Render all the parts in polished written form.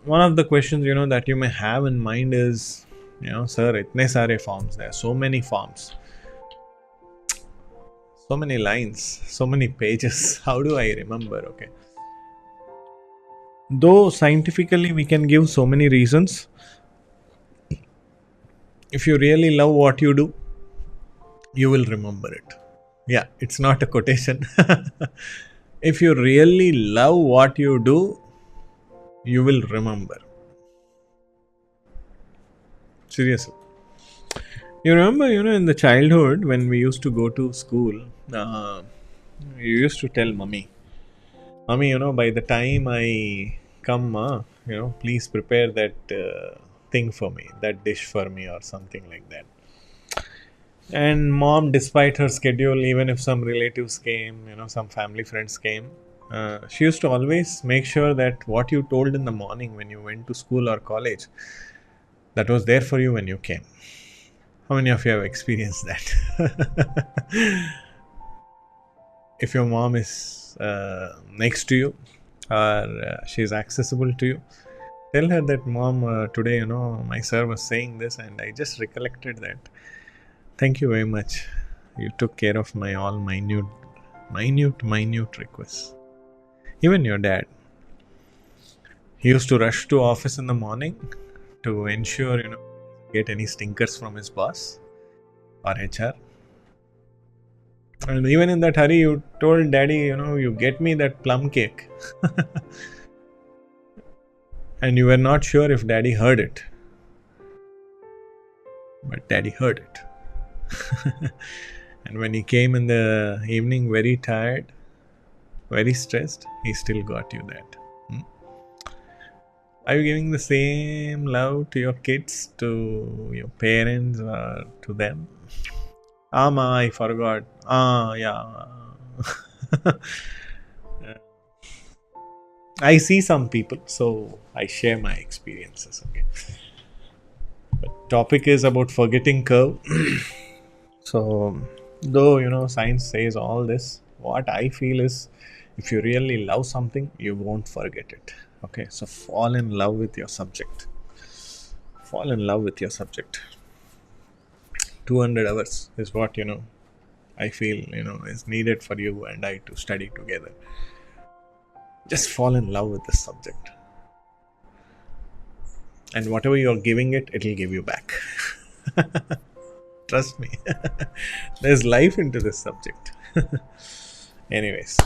one of the questions, that you may have in mind is, sir, itne sare forms, there are so many forms, so many lines, so many pages. How do I remember? Okay. Though scientifically we can give so many reasons, if you really love what you do, you will remember it. Yeah, it's not a quotation. If you really love what you do, you will remember. Seriously. You remember, in the childhood when we used to go to school, you used to tell Mummy, by the time I come, please prepare that thing for me, that dish for me, or something like that. And mom, despite her schedule, even if some relatives came, some family friends came, she used to always make sure that what you told in the morning when you went to school or college, that was there for you when you came. How many of you have experienced that? If your mom is next to you, or she is accessible to you, tell her that, Mom, today, my sir was saying this and I just recollected that. Thank you very much. You took care of my all minute requests. Even your dad. He used to rush to office in the morning to ensure, get any stinkers from his boss or HR. And even in that hurry, you told daddy, you get me that plum cake. And you were not sure if daddy heard it. But daddy heard it. And when he came in the evening very tired, very stressed, he still got you that. Are you giving the same love to your kids, to your parents, or to them? Ma, I forgot. Yeah. I see some people, so I share my experiences. Okay. But topic is about forgetting curve. So, though science says all this, what I feel is, if you really love something, you won't forget it. Okay, so fall in love with your subject. Fall in love with your subject. 200 hours is what I feel is needed for you and I to study together. Just fall in love with the subject, and whatever you're giving it, it'll give you back. Trust me. There's life into this subject. Anyways,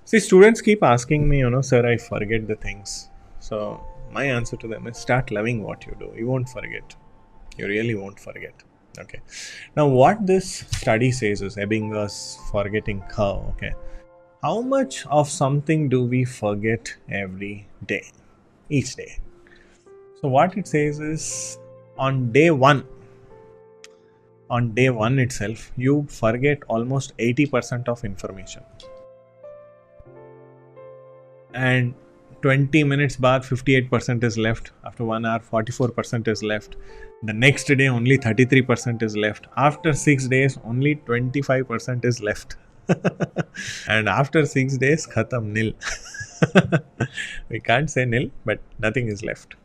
see, students keep asking me, sir, I forget the things. So my answer to them is, start loving what you do. You won't forget. You really won't forget. Okay. Now, what this study says is Ebbinghaus forgetting curve. Okay. How much of something do we forget every day? Each day. So what it says is, on day one itself, you forget almost 80% of information. And 20 minutes baad 58% is left. After 1 hour, 44% is left. The next day, only 33% is left. After 6 days, only 25% is left. And after 6 days, khatam, nil. We can't say nil, but nothing is left.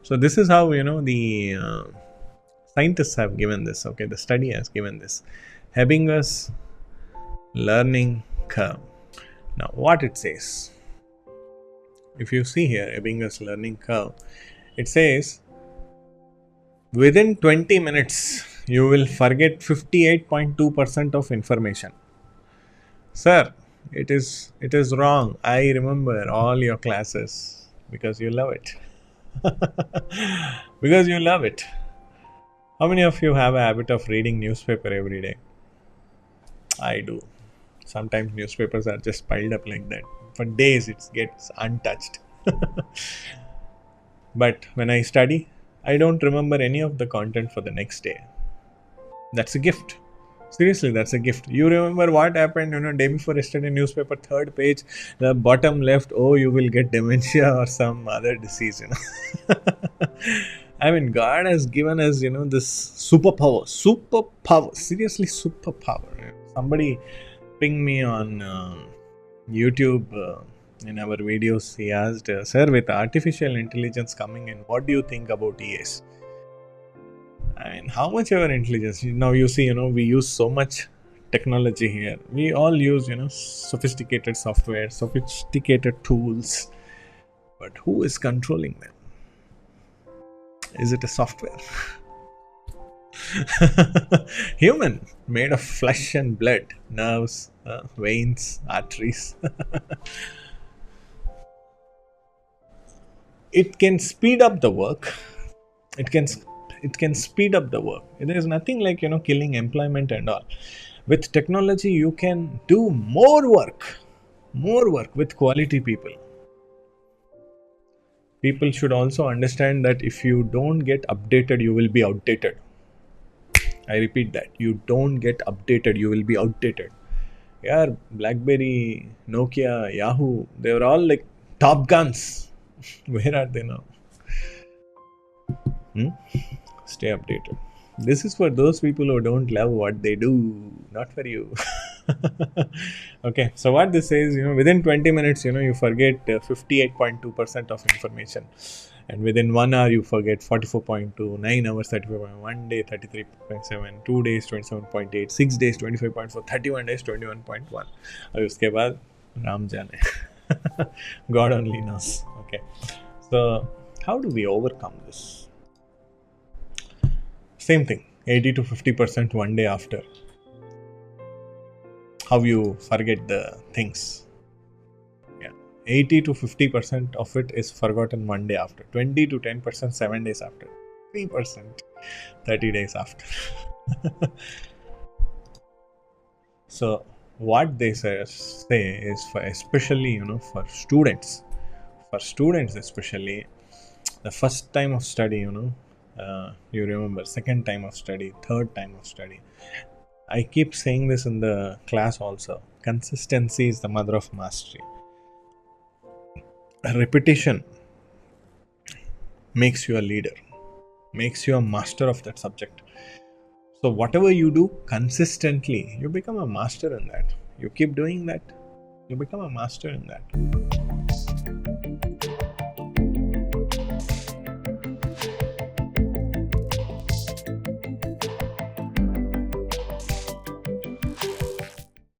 So this is how, the scientists have given this. Okay, the study has given this. Ebbinghaus learning curve. Now, what it says. If you see here, Ebbinghaus learning curve, it says, within 20 minutes, you will forget 58.2% of information. Sir, it is wrong. I remember all your classes because you love it. Because you love it. How many of you have a habit of reading newspaper every day? I do. Sometimes newspapers are just piled up like that. For days it gets untouched. But when I study, I don't remember any of the content for the next day. That's a gift. Seriously, that's a gift. You remember what happened, day before yesterday, newspaper, third page, the bottom left, oh, you will get dementia or some other disease, I mean, God has given us, this superpower, seriously, superpower. Somebody pinged me on YouTube In our videos, he asked, "Sir, with artificial intelligence coming in, what do you think about EAs?" I mean, how much ever intelligence? Now you see, we use so much technology here. We all use, sophisticated software, sophisticated tools. But who is controlling them? Is it a software? Human, made of flesh and blood, nerves, veins, arteries. It can speed up the work. It can speed up the work. There is nothing like killing employment and all. With technology, you can do more work with quality people. People should also understand that if you don't get updated, you will be outdated. I repeat that. You don't get updated, you will be outdated. Yeah, BlackBerry, Nokia, Yahoo, they were all like top guns. Where are they now? Stay updated. This is for those people who don't love what they do, not for you. Okay, so what this says, within 20 minutes, you forget 58.2% of information. And within 1 hour, you forget 44.2, 9 hours, 35.1 day, 33.7, 2 days, 27.8, 6 days, 25.4, 31 days, 21.1. और उसके बाद राम जाने. God only knows. Okay, so how do we overcome this? Same thing, 80 to 50% 1 day after. How you forget the things. 80 to 50% of it is forgotten 1 day after. 20 to 10% 7 days after. 3% 30 days after. So what they say is, for especially for students, especially the first time of study, you remember, second time of study, third time of study. I keep saying this in the class also. Consistency is the mother of mastery. Repetition makes you a leader, makes you a master of that subject. So whatever you do consistently, you become a master in that. You keep doing that, you become a master in that.